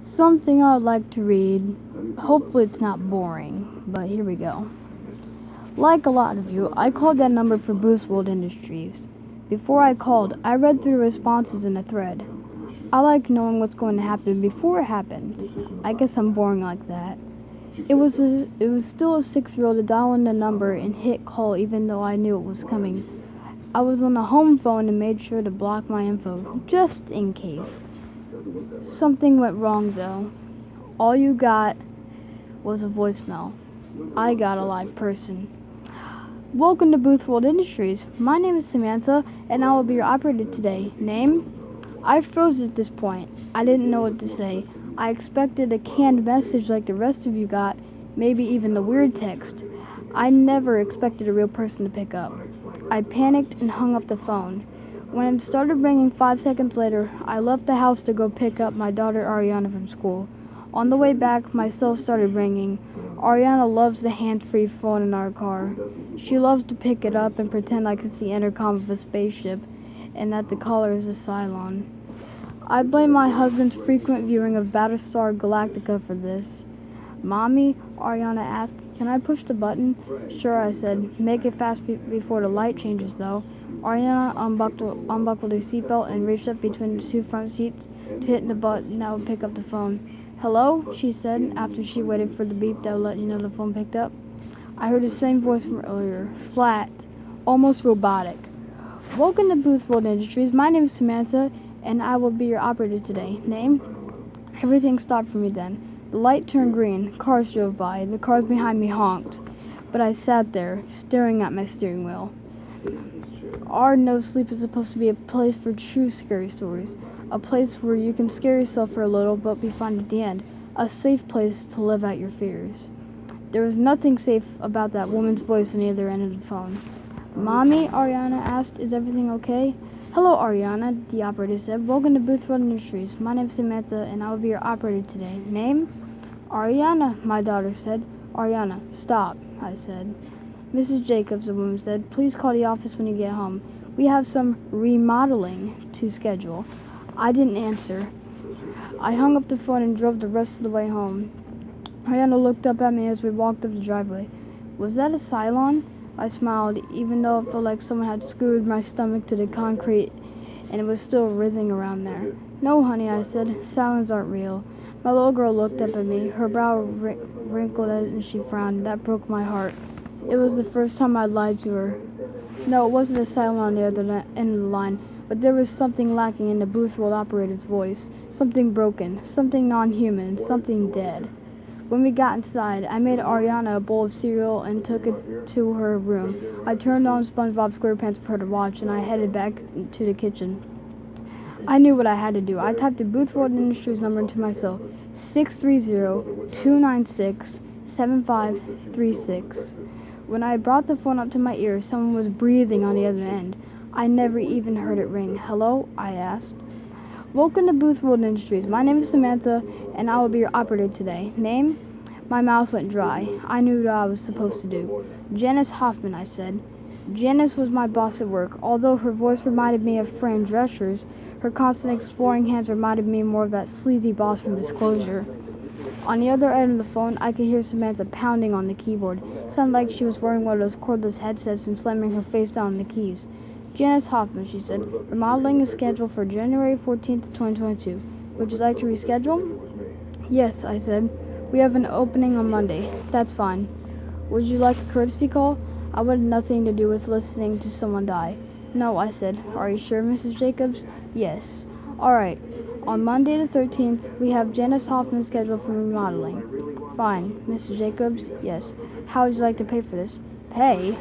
Something I'd like to read. Hopefully it's not boring, but here we go. Like a lot of you, I called that number for boothworld Industries. Before I called, I read through the responses in a thread. I like knowing what's going to happen before it happens. I guess I'm boring like that. It was still a 6 thrill to dial in the number and hit call even though I knew it was coming. I was on the home phone and made sure to block my info, just in case. Something went wrong though. All you got was a voicemail. I got a live person. Welcome to Boothworld Industries. My name is Samantha, and I will be your operator today. Name? I froze at this point. I didn't know what to say. I expected a canned message like the rest of you got, maybe even the weird text. I never expected a real person to pick up. I panicked and hung up the phone. When it started ringing 5 seconds later, I left the house to go pick up my daughter Ariana from school. On the way back, my cell started ringing. Ariana loves the hands-free phone in our car. She loves to pick it up and pretend like it's the intercom of a spaceship and that the caller is a Cylon. I blame my husband's frequent viewing of Battlestar Galactica for this. Mommy, Ariana asked, can I push the button? Sure, I said. Make it fast before the light changes, though. Ariana unbuckled her seatbelt and reached up between the two front seats to hit the button that would pick up the phone. Hello, she said, after she waited for the beep that would let you know the phone picked up. I heard the same voice from earlier, flat, almost robotic. Welcome to Boothworld Industries. My name is Samantha, and I will be your operator today. Name? Everything stopped for me then. The light turned green, cars drove by, the cars behind me honked. But I sat there, staring at my steering wheel. Our No Sleep is supposed to be a place for true scary stories. A place where you can scare yourself for a little but be fine at the end. A safe place to live out your fears. There was nothing safe about that woman's voice on the other end of the phone. Mommy, Ariana asked, is everything okay? Hello, Ariana, the operator said. Welcome to Boothworld Industries. My name is Samantha, and I will be your operator today. Name? Ariana, my daughter said. Ariana, stop, I said. Mrs. Jacobs, the woman said, please call the office when you get home. We have some remodeling to schedule. I didn't answer. I hung up the phone and drove the rest of the way home. Ariana looked up at me as we walked up the driveway. Was that a Cylon? I smiled, even though it felt like someone had screwed my stomach to the concrete and it was still writhing around there. No, honey, I said. Cylons aren't real. My little girl looked up at me. Her brow wrinkled and she frowned. That broke my heart. It was the first time I'd lied to her. No, it wasn't a Cylon on the other end of the line, but there was something lacking in the Boothworld operator's voice. Something broken, something non-human, something dead. When we got inside, I made Ariana a bowl of cereal and took it to her room. I turned on SpongeBob SquarePants for her to watch, and I headed back to the kitchen. I knew what I had to do. I typed the Boothworld Industries number into my cell, 630-296-7536. When I brought the phone up to my ear, someone was breathing on the other end. I never even heard it ring. Hello? I asked. Welcome to Boothworld Industries. My name is Samantha, and I will be your operator today. Name? My mouth went dry. I knew what I was supposed to do. Janice Hoffman, I said. Janice was my boss at work. Although her voice reminded me of Fran Drescher's, her constant exploring hands reminded me more of that sleazy boss from Disclosure. On the other end of the phone, I could hear Samantha pounding on the keyboard. It sounded like she was wearing one of those cordless headsets and slamming her face down on the keys. Janice Hoffman, she said. Remodeling is scheduled for January 14th, 2022. Would you like to reschedule? Yes, I said. We have an opening on Monday. That's fine. Would you like a courtesy call? I wanted nothing to do with listening to someone die. No, I said. Are you sure, Mrs. Jacobs? Yes. All right. On Monday the 13th, we have Janice Hoffman scheduled for remodeling. Fine. Mrs. Jacobs? Yes. How would you like to pay for this? Pay?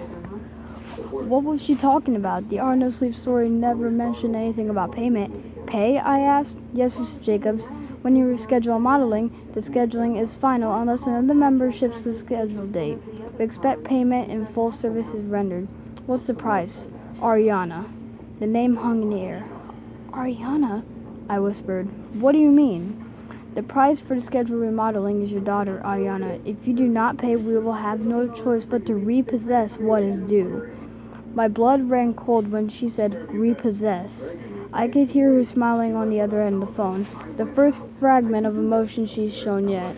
What was she talking about? The Arno Sleep story never mentioned anything about payment. Pay? I asked. Yes, Mrs. Jacobs. When you reschedule modeling, the scheduling is final unless another member shifts the scheduled date. We expect payment in full services rendered. What's the price? Ariana. The name hung in the air. Ariana? I whispered. What do you mean? The price for the scheduled remodeling is your daughter, Ariana. If you do not pay, we will have no choice but to repossess what is due. My blood ran cold when she said repossess. I could hear her smiling on the other end of the phone, the first fragment of emotion she's shown yet.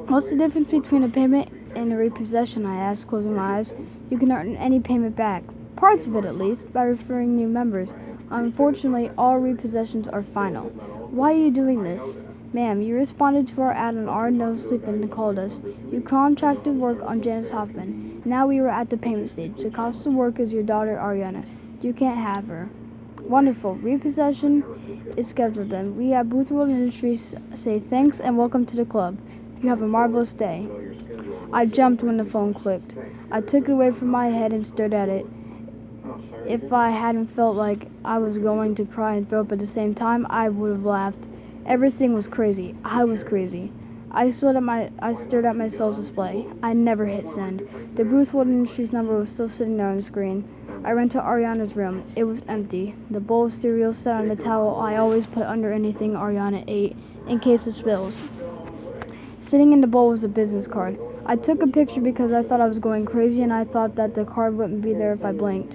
What's the difference between a payment and a repossession? I asked, closing my eyes. You can earn any payment back, parts of it at least, by referring new members. Unfortunately, all repossessions are final. Why are you doing this? Ma'am, you responded to our ad on our No Sleep and called us. You contracted work on Janice Hoffman. Now we were at the payment stage. The cost of work is your daughter, Ariana. You can't have her. Wonderful. Repossession is scheduled then. We at Boothworld Industries say thanks and welcome to the club. You have a marvelous day. I jumped when the phone clicked. I took it away from my head and stared at it. If I hadn't felt like I was going to cry and throw up at the same time, I would have laughed. Everything was crazy. I was crazy. I stared at my sales display. I never hit send. The Boothwood Industries number was still sitting there on the screen. I ran to Ariana's room. It was empty. The bowl of cereal sat on the towel I always put under anything Ariana ate, in case of spills. Sitting in the bowl was a business card. I took a picture because I thought I was going crazy and I thought that the card wouldn't be there if I blinked.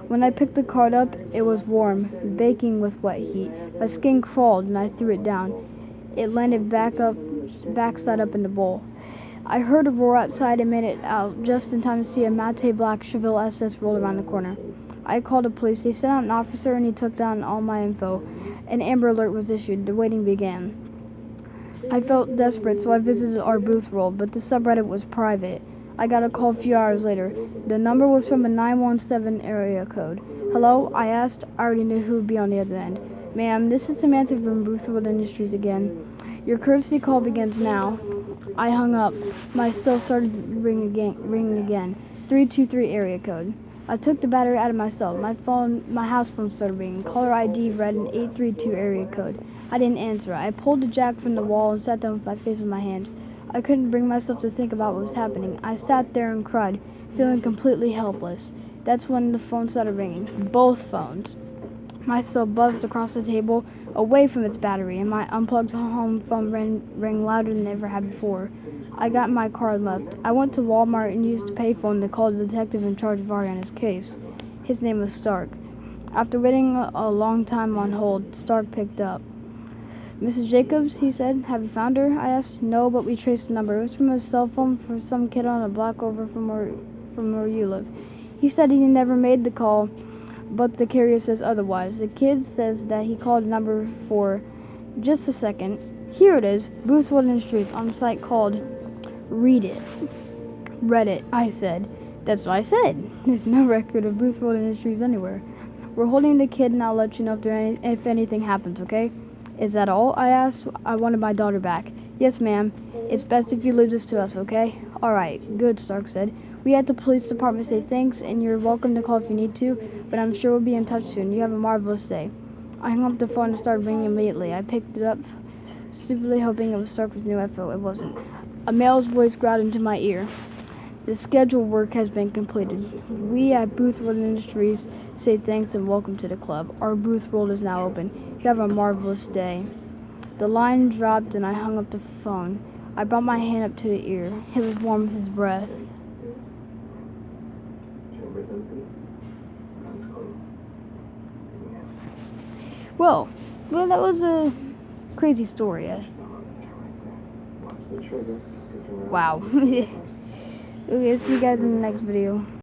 When I picked the card up, it was warm, baking with wet heat. My skin crawled and I threw it down. It landed backside up in the bowl. I heard a roar outside and made it out just in time to see a matte black Chevelle SS roll around the corner. I called the police. They sent out an officer and he took down all my info. An Amber Alert was issued. The waiting began. I felt desperate, so I visited our booth world, but the subreddit was private. I got a call a few hours later. The number was from a 917 area code. Hello? I asked. I already knew who would be on the other end. Ma'am, this is Samantha from Boothworld Industries again. Your courtesy call begins now. I hung up. My cell started ringing again. 323 area code. I took the battery out of my cell. My house phone started ringing. Caller ID read an 832 area code. I didn't answer. I pulled the jack from the wall and sat down with my face in my hands. I couldn't bring myself to think about what was happening. I sat there and cried, feeling completely helpless. That's when the phone started ringing. Both phones. My cell buzzed across the table, away from its battery, and my unplugged home phone rang louder than it ever had before. I got in my car and left. I went to Walmart and used a payphone to call the detective in charge of Ariana's case. His name was Stark. After waiting a long time on hold, Stark picked up. Mrs. Jacobs, he said. Have you found her? I asked. No, but we traced the number. It was from a cell phone for some kid on a block over from where you live. He said he never made the call, but the carrier says otherwise. The kid says that he called the number for just a second. Here it is, Boothwood Industries on a site called Reddit, I said. That's what I said. There's no record of Boothwood Industries anywhere. We're holding the kid and I'll let you know if anything happens, okay? Is that all? I asked. I wanted my daughter back. Yes, ma'am. It's best if you leave this to us, okay? Alright, good, Stark said. We at the police department say thanks, and you're welcome to call if you need to, but I'm sure we'll be in touch soon. You have a marvelous day. I hung up the phone and started ringing immediately. I picked it up, stupidly hoping it was Stark with new info. It wasn't. A male's voice growled into my ear. The scheduled work has been completed. We at Boothworld Industries say thanks and welcome to the club. Our booth world is now open. You have a marvelous day. The line dropped and I hung up the phone. I brought my hand up to the ear. It was warm with his breath. Well, that was a crazy story. Wow. Okay, see you guys in the next video.